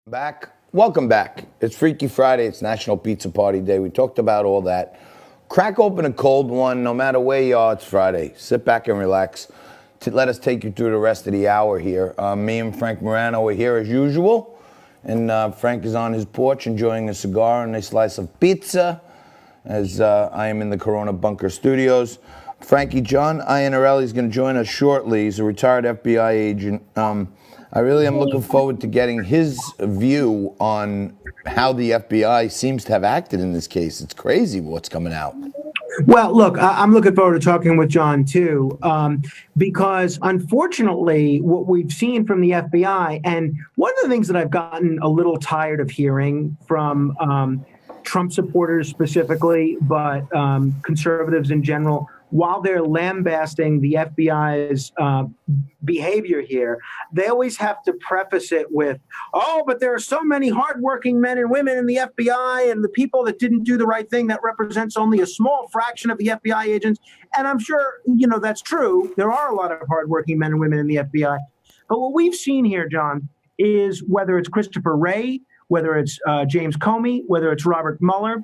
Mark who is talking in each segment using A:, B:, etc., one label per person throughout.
A: Back. Welcome back. It's Freaky Friday. It's National Pizza Party Day. We talked about all that. Crack open a cold one, no matter where you are. It's Friday. Sit back and relax. Let us take you through the rest of the hour here. Me and Frank Morano are here as usual, and Frank is on his porch enjoying a cigar and a slice of pizza, as I am in the Corona Bunker Studios. Frankie, John Iannarelli is going to join us shortly. He's a retired FBI agent. I really am looking forward to getting his view on how the FBI seems to have acted in this case. It's crazy what's coming out.
B: Well, look, I'm looking forward to talking with John, too, because unfortunately, what we've seen from the FBI, and one of the things that I've gotten a little tired of hearing from Trump supporters specifically, but conservatives in general, while they're lambasting the FBI's behavior here, they always have to preface it with, oh, but there are so many hardworking men and women in the FBI, and the people that didn't do the right thing, that represents only a small fraction of the FBI agents. And I'm sure, that's true. There are a lot of hardworking men and women in the FBI. But what we've seen here, John, is whether it's Christopher Wray, whether it's James Comey, whether it's Robert Mueller,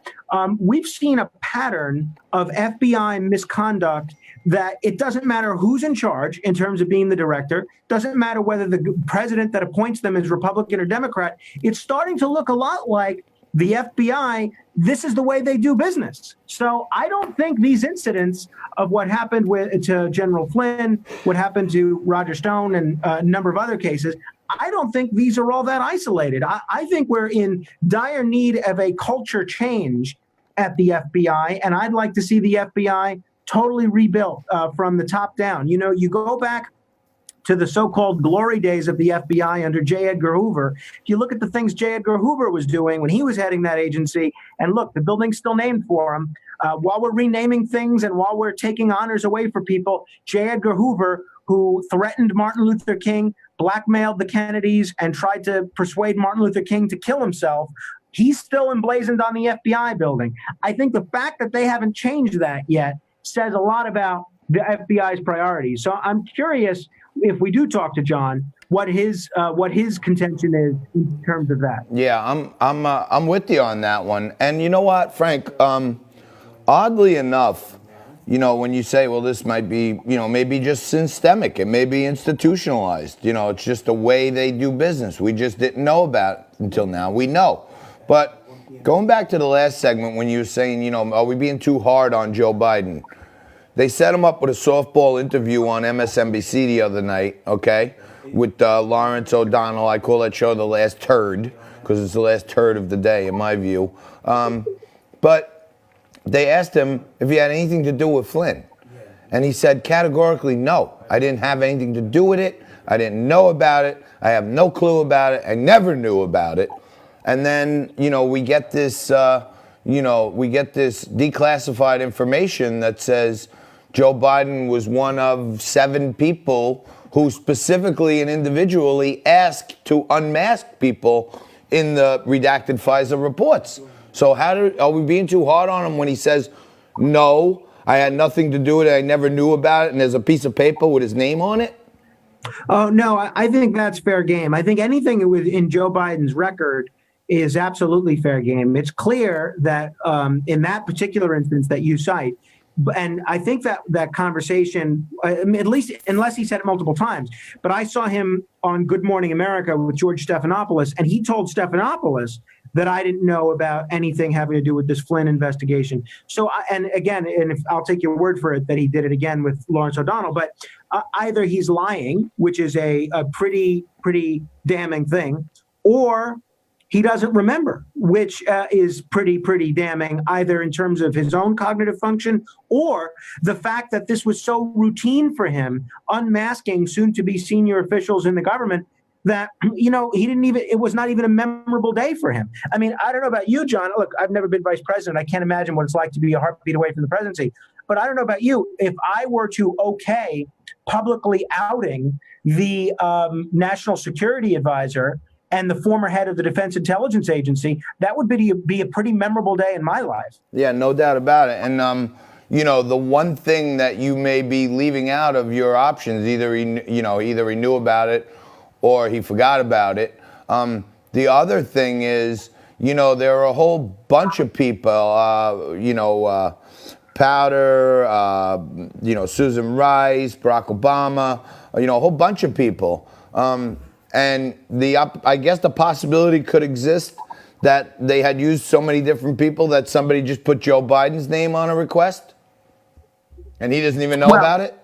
B: we've seen a pattern of FBI misconduct that it doesn't matter who's in charge in terms of being the director, doesn't matter whether the president that appoints them is Republican or Democrat. It's starting to look a lot like the FBI. This is the way they do business. So I don't think these incidents of what happened to General Flynn, what happened to Roger Stone, and a number of other cases, I don't think these are all that isolated. I think we're in dire need of a culture change at the FBI, and I'd like to see the FBI totally rebuilt from the top down. You go back to the so-called glory days of the FBI under J. Edgar Hoover. If you look at the things J. Edgar Hoover was doing when he was heading that agency, and look, the building's still named for him. While we're renaming things and while we're taking honors away for people, J. Edgar Hoover, who threatened Martin Luther King, blackmailed the Kennedys, and tried to persuade Martin Luther King to kill himself, he's still emblazoned on the FBI building. I think the fact that they haven't changed that yet says a lot about the FBI's priorities. So I'm curious, if we do talk to John, what his contention is in terms of that.
A: Yeah, I'm with you on that one. And you know what, Frank? Oddly enough, when you say, well, this might be, maybe just systemic, it may be institutionalized. It's just the way they do business. We just didn't know about it until now. We know. But going back to the last segment when you were saying, are we being too hard on Joe Biden? They set him up with a softball interview on MSNBC the other night, okay, with Lawrence O'Donnell. I call that show The Last Turd because it's the last turd of the day, in my view. But they asked him if he had anything to do with Flynn. And he said categorically, no, I didn't have anything to do with it. I didn't know about it. I have no clue about it. I never knew about it. And then, we get this, declassified information that says Joe Biden was one of 7 people who specifically and individually asked to unmask people in the redacted FISA reports. So are we being too hard on him when he says, no, I had nothing to do with it, I never knew about it, and there's a piece of paper with his name on it?
B: Oh, no, I think that's fair game. I think anything in Joe Biden's record is absolutely fair game. It's clear that in that particular instance that you cite, and I think that conversation, at least unless he said it multiple times, but I saw him on Good Morning America with George Stephanopoulos, and he told Stephanopoulos that I didn't know about anything having to do with this Flynn investigation. So, and if I'll take your word for it that he did it again with Lawrence O'Donnell, but either he's lying, which is a pretty damning thing, or he doesn't remember, which is pretty damning, either in terms of his own cognitive function or the fact that this was so routine for him, unmasking soon-to-be senior officials in the government, that, it was not even a memorable day for him. I mean, I don't know about you, John. Look, I've never been vice president. I can't imagine what it's like to be a heartbeat away from the presidency. But I don't know about you. If I were to publicly outing the national security advisor and the former head of the Defense Intelligence Agency, that would be a pretty memorable day in my life.
A: Yeah, no doubt about it. And, the one thing that you may be leaving out of your options, either he knew about it or he forgot about it. The other thing is, there are a whole bunch of people, Powder, Susan Rice, Barack Obama, a whole bunch of people. And I guess the possibility could exist that they had used so many different people that somebody just put Joe Biden's name on a request and he doesn't even know about it.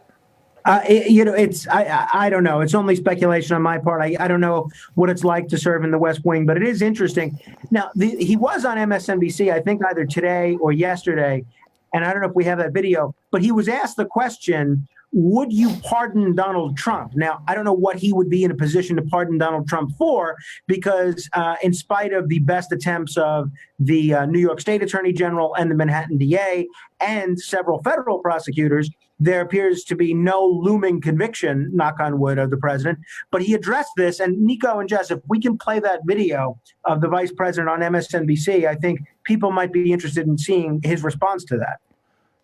B: I don't know. It's only speculation on my part. I don't know what it's like to serve in the West Wing, but it is interesting. Now, he was on MSNBC, I think either today or yesterday, and I don't know if we have that video, but he was asked the question, would you pardon Donald Trump? Now, I don't know what he would be in a position to pardon Donald Trump for, because in spite of the best attempts of the New York State Attorney General and the Manhattan DA and several federal prosecutors, there appears to be no looming conviction, knock on wood, of the president. But he addressed this. And Nico and Jess, if we can play that video of the vice president on MSNBC, I think people might be interested in seeing his response to that.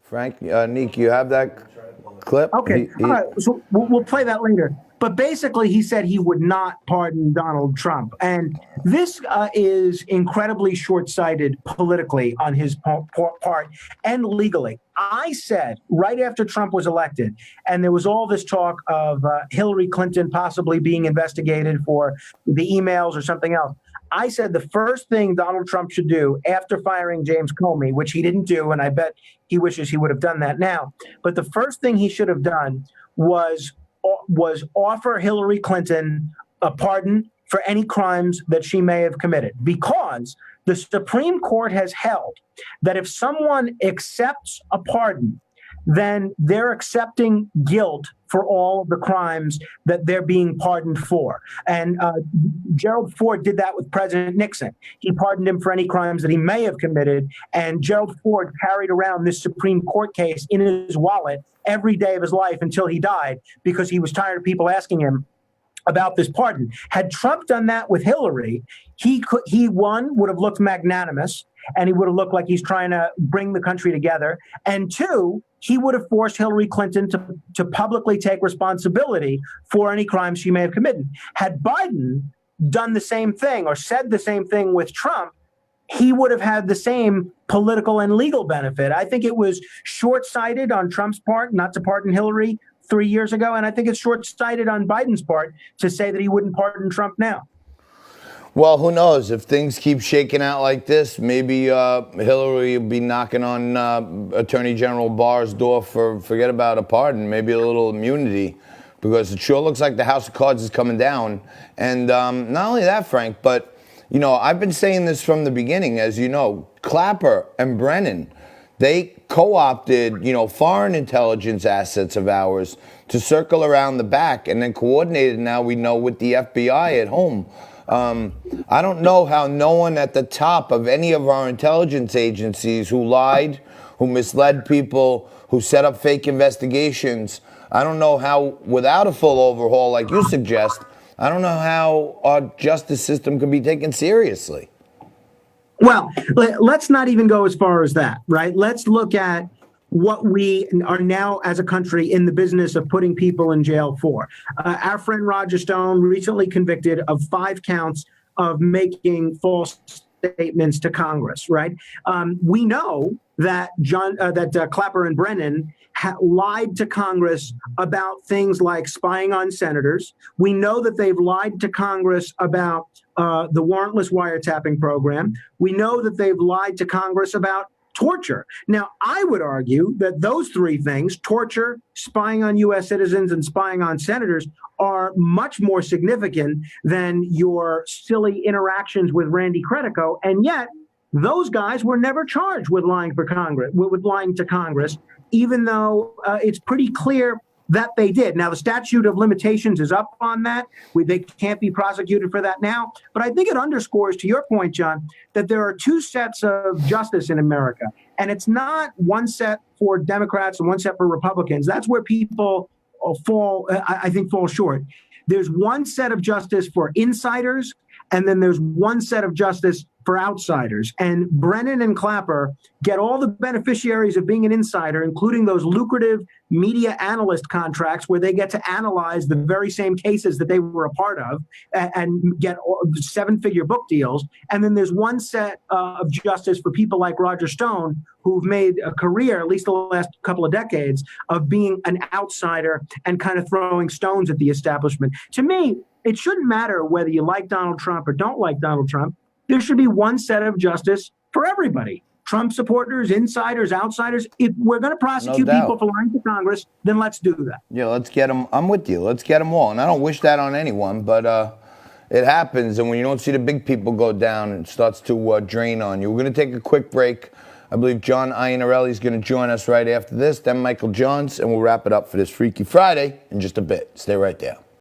A: Frank, Nick, you have that clip?
B: Okay. All right. So we'll play that later. But basically, he said he would not pardon Donald Trump. And this is incredibly short-sighted politically on his part and legally. I said right after Trump was elected, and there was all this talk of Hillary Clinton possibly being investigated for the emails or something else. I said the first thing Donald Trump should do after firing James Comey, which he didn't do, and I bet he wishes he would have done that now. But the first thing he should have done was offer Hillary Clinton a pardon for any crimes that she may have committed, because the Supreme Court has held that if someone accepts a pardon, then they're accepting guilt for all of the crimes that they're being pardoned for. And Gerald Ford did that with President Nixon. He pardoned him for any crimes that he may have committed. And Gerald Ford carried around this Supreme Court case in his wallet every day of his life until he died, because he was tired of people asking him about this pardon. Had Trump done that with Hillary, he would have looked magnanimous, and he would have looked like he's trying to bring the country together. And two, he would have forced Hillary Clinton to publicly take responsibility for any crimes she may have committed. Had Biden done the same thing or said the same thing with Trump, he would have had the same political and legal benefit. I think it was short-sighted on Trump's part not to pardon Hillary 3 years ago, and I think it's short-sighted on Biden's part to say that he wouldn't pardon Trump now.
A: Well, who knows? If things keep shaking out like this, maybe Hillary will be knocking on Attorney General Barr's door for, forget about a pardon, maybe a little immunity, because it sure looks like the House of Cards is coming down. And not only that, Frank, but, I've been saying this from the beginning, as you know, Clapper and Brennan, they co-opted, foreign intelligence assets of ours to circle around the back and then coordinated, now we know, with the FBI at home. I don't know how no one at the top of any of our intelligence agencies who lied, who misled people, who set up fake investigations, I don't know how, without a full overhaul like you suggest, I don't know how our justice system can be taken seriously.
B: Well, let's not even go as far as that, right? Let's look at what we are now as a country in the business of putting people in jail for. Our friend Roger Stone recently convicted of 5 counts of making false statements to Congress, right? We know that Clapper and Brennan lied to Congress about things like spying on senators. We know that they've lied to Congress about the warrantless wiretapping program. We know that they've lied to Congress about torture. Now, I would argue that those 3 things, torture, spying on U.S. citizens, and spying on senators, are much more significant than your silly interactions with Randy Credico. And yet, those guys were never charged with lying for Congress, with lying to Congress, even though it's pretty clear that they did. Now, the statute of limitations is up on that. They can't be prosecuted for that now. But I think it underscores, to your point, John, that there are 2 sets of justice in America. And it's not one set for Democrats and one set for Republicans. That's where people fall short. There's one set of justice for insiders, and then there's one set of justice for outsiders. And Brennan and Clapper get all the beneficiaries of being an insider, including those lucrative media analyst contracts where they get to analyze the very same cases that they were a part of and get seven-figure book deals. And then there's one set of justice for people like Roger Stone, who've made a career, at least the last couple of decades, of being an outsider and kind of throwing stones at the establishment. To me, it shouldn't matter whether you like Donald Trump or don't like Donald Trump. There should be one set of justice for everybody. Trump supporters, insiders, outsiders. If we're going to prosecute people for lying to Congress, then let's do that.
A: Yeah, let's get them. I'm with you. Let's get them all. And I don't wish that on anyone, but it happens. And when you don't see the big people go down, it starts to drain on you. We're going to take a quick break. I believe John Iannarelli is going to join us right after this, then Michael Jones, and we'll wrap it up for this Freaky Friday in just a bit. Stay right there.